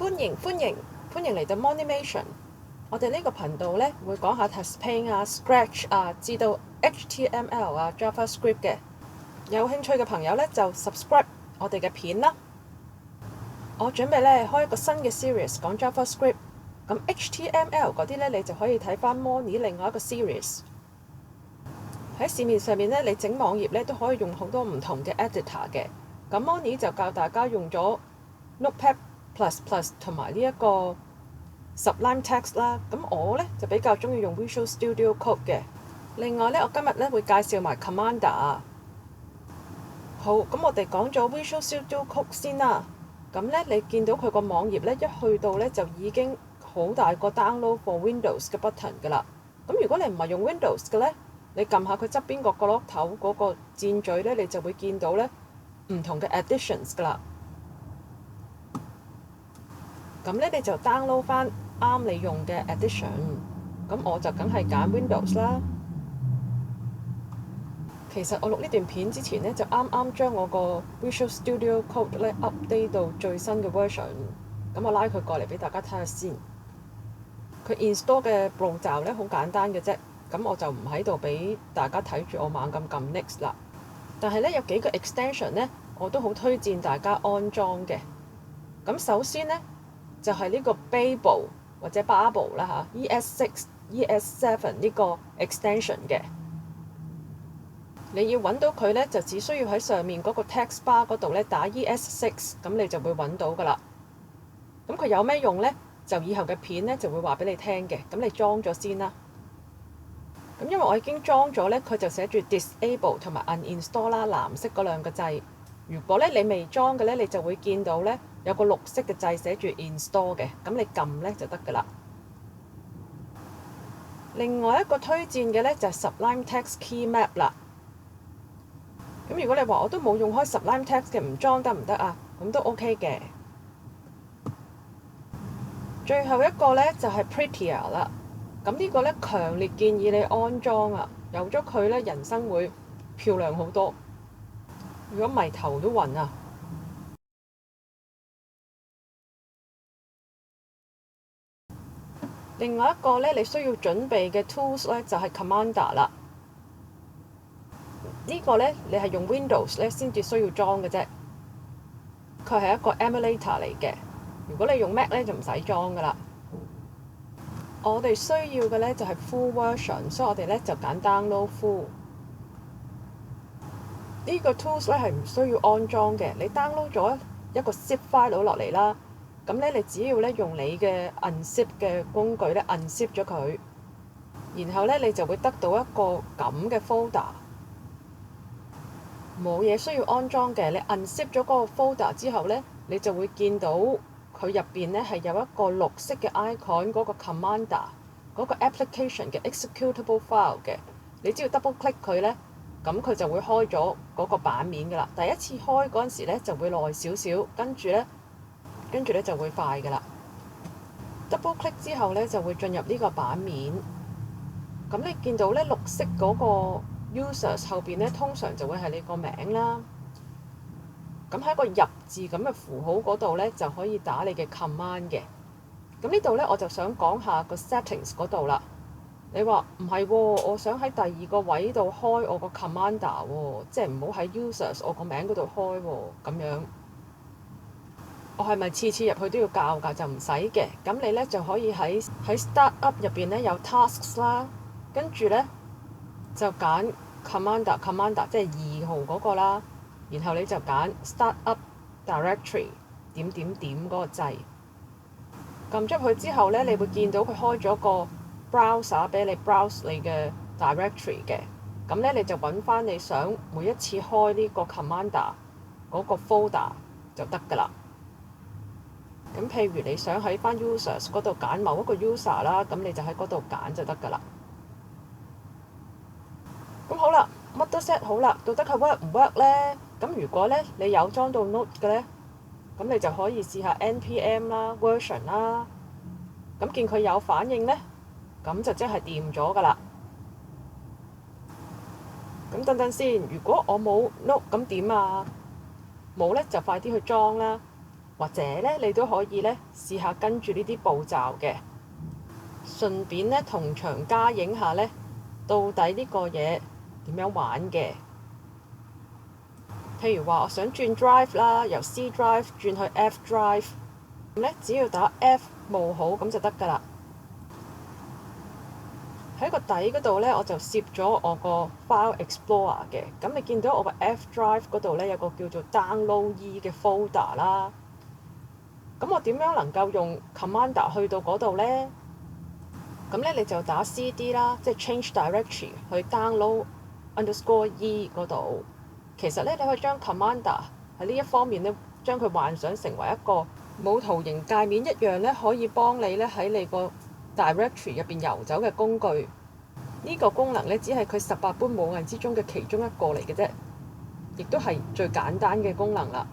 歡迎嚟到 Monimation。我哋呢個頻道呢會講下 TextPaint 啊、Scratch 啊，至到 HTML 啊、JavaScript 嘅。有興趣嘅朋友呢就 subscribe 我哋嘅片啦。我準備呢開一個新嘅 series 講 JavaScript，咁 HTML 嗰啲呢你就可以睇返 Moni 另外一個 series。喺市面上面呢，你整網頁呢都可以用好多唔同嘅 editor 嘅。咁 Moni 就教大家用咗 Notepad++ 同埋呢一個 Sublime Text 啦。咁我呢就比較中意用 Visual Studio Code 嘅。另外呢，我今日呢會介紹埋 Commander。好，咁我哋講咗 Visual Studio Code 先啦。咁呢，你見到佢個網頁呢，一去到呢就已經好大個 Download for Windows 嘅 button 㗎啦。咁如果你唔係用 Windows 嘅呢，你撳下佢側邊個角落頭嗰個箭嘴呢，你就會見到呢唔同嘅 Editions 㗎啦。咁呢，你就 download 翻啱你用嘅 edition。咁我就梗係揀 Windows 啦。其實我錄呢段片之前呢，就啱啱將我個 Visual Studio Code 呢 update 到最新嘅 version。咁我拉佢過嚟俾大家睇下先。佢 install 嘅步驟呢好簡單嘅啫。咁我就唔喺度俾大家睇住我猛咁撳 next 啦。但係呢，有幾個 extension 呢，我都好推薦大家安裝嘅。咁首先呢，就係呢個 Babel 或者 Babel 啦嚇 ES6、ES7 呢個 extension 嘅。你要揾到佢呢，就只需要喺上面嗰個 text bar 嗰度呢打 ES6，咁你就會揾到㗎啦。咁佢有咩用呢？就以後嘅片呢就會話俾你聽嘅。咁你裝咗先啦。咁因為我已經裝咗呢，佢就寫住 disable 同埋 uninstall 啦，藍色嗰兩個掣。如果呢你未裝嘅呢，你就會見到呢有個綠色嘅掣寫住 install 嘅，咁你撳呢就得㗎啦。另外一個推薦嘅呢，就係 Sublime Text Key Map 啦。咁如果你話我都冇用開 Sublime Text 嘅，唔裝得唔得啊？咁都 OK 嘅。最後一個呢，就係 Prettier 啦。咁呢個呢，強烈建議你安裝啊！有咗佢呢，人生會漂亮好多。如果迷頭都暈啊！另外一個呢，你需要準備嘅 tools 呢，就係 Commander 啦。呢個呢，你係用 Windows 呢先至需要裝嘅啫。佢係一個 emulator 嚟嘅。如果你用 Mac 呢，就唔使裝㗎啦。我哋需要嘅呢就係 full version， 所以我哋呢就揀 download full。呢個 tools 呢係唔需要安裝嘅，你 download 咗一個 zip file 落嚟啦，咁呢你只要呢用你嘅 unzip 嘅工具呢 unzip 咗佢，然後呢你就會得到一個咁嘅 folder， 冇嘢需要安裝嘅。你 unzip 咗嗰個 folder 之後呢，你就會見到佢入邊呢係有一個綠色嘅 icon， 嗰個 Commander 嗰個 application 嘅 executable file 嘅。你只要 double click 佢呢，咁佢就會開咗嗰個版面㗎啦。第一次開嗰陣時呢就會耐少少，跟住呢就會快㗎啦。double click 之後呢就會進入呢個版面。咁你見到呢綠色嗰個 users 後邊呢，通常就會係你個名啦。咁喺個入字咁嘅符號嗰度呢，就可以打你嘅 command 嘅。咁呢度呢，我就想講下個 settings 嗰度啦。你話唔係喎，我想喺第二個位度開我個 Commander 喎，即係唔好喺 users 我個名嗰度開喎，咁樣。我係咪次次入去都要校㗎？就唔使嘅。咁你呢就可以喺 Startup 入邊呢有 tasks 啦，跟住呢就揀 Commander 即係2號嗰個啦，然後你就揀 Startup Directory 點嗰個掣，撳咗佢之後呢，你會見到佢開咗個browser 俾你 browse 你嘅 directory 嘅。咁呢，你就揾翻你想每一次開呢個 Commander 嗰個 folder 就得㗎啦。咁譬如你想喺翻 users 嗰度揀某一個 user 啦，咁你就喺嗰度揀就得㗎啦。咁好啦，乜都 set 好啦，到底佢 work 唔 work 呢？咁如果呢你有裝到 Note 嘅呢，咁你就可以試下 npm 啦 version 啦。咁見佢有反應呢，咁就即係掂咗㗎啦。咁等等先，如果我冇 Note 咁點啊？冇呢就快啲去裝啦。或者咧你都可以咧試下跟住呢啲步驟嘅，順便咧同場加映下咧到底呢個嘢點樣玩嘅。譬如話我想轉 drive 啦，由 C drive 轉去 F drive， 咁咧只要打 F 冒號咁就得㗎啦。喺個底嗰度咧，我就攝咗我個 File Explorer 嘅。咁你見到我個 F drive 嗰度咧有個叫做 Download E 嘅 folder 啦。咁我點樣能夠用 Commander 去到嗰度咧？咁咧你就打 CD 啦，即係 Change Directory 去 Download underscore E 嗰度。其實咧你可以將 Commander 喺呢一方面咧，將佢幻想成為一個冇圖形界面一樣咧，可以幫你咧喺你個 directory 入邊遊走嘅工具。呢個功能咧只係佢18般武藝之中嘅其中一個嚟嘅啫，亦都係最簡單嘅功能啦。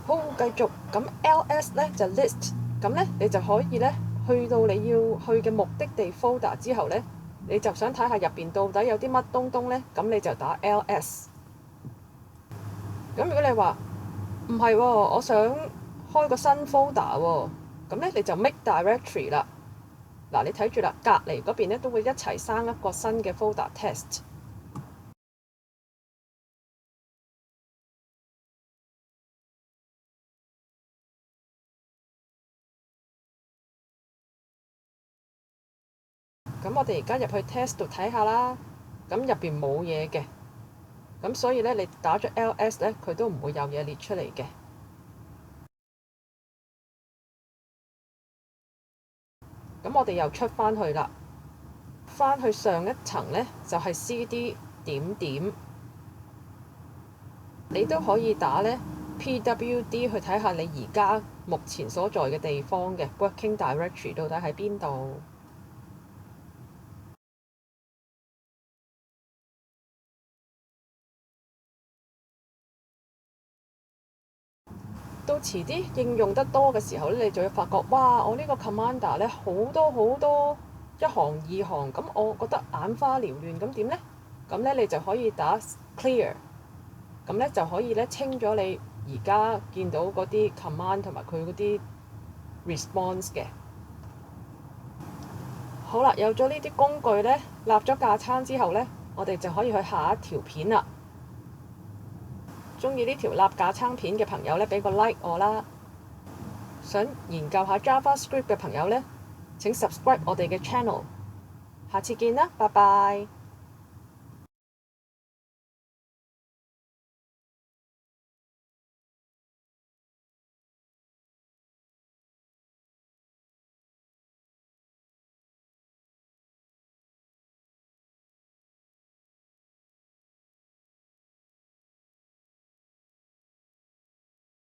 好，繼續咁 LS 咧就 list， 咁咧你就可以咧去到你要去嘅目的地 folder 之後咧，你就想睇下入邊到底有啲乜東東咧，咁你就打 LS。咁如果你話唔係喎，我想開個新 folder 喎，咁咧你就 make directory 啦。嗱，你睇住啦，隔離嗰邊咧都會一齊生一個新嘅 folder test。咁我哋而家入去 test 度睇下啦，咁入邊冇嘢嘅，咁所以咧你打咗 LS 咧，佢都唔會有嘢列出嚟嘅。咁我哋又出返去啦，返去上一層咧就係 CD 點點，你都可以打咧 PWD 去睇下你而家目前所在嘅地方嘅 working directory 到底喺邊度。到遲啲應用得多嘅時候咧，你就會發覺，哇！我呢個 Commander 咧好多好多一行二行，咁我覺得眼花撩亂，咁點咧？咁咧你就可以打 clear， 咁咧就可以咧清咗你而家見到嗰啲 command 同埋佢嗰啲 response 嘅。好啦，有咗呢啲工具咧，立咗架撐之後咧，我哋就可以去下一條片啦。鍾意呢條立架撐片嘅朋友咧，俾個 like 我啦。想研究下 JavaScript 嘅朋友咧，請 subscribe 我哋嘅 channel。下次見啦，拜拜。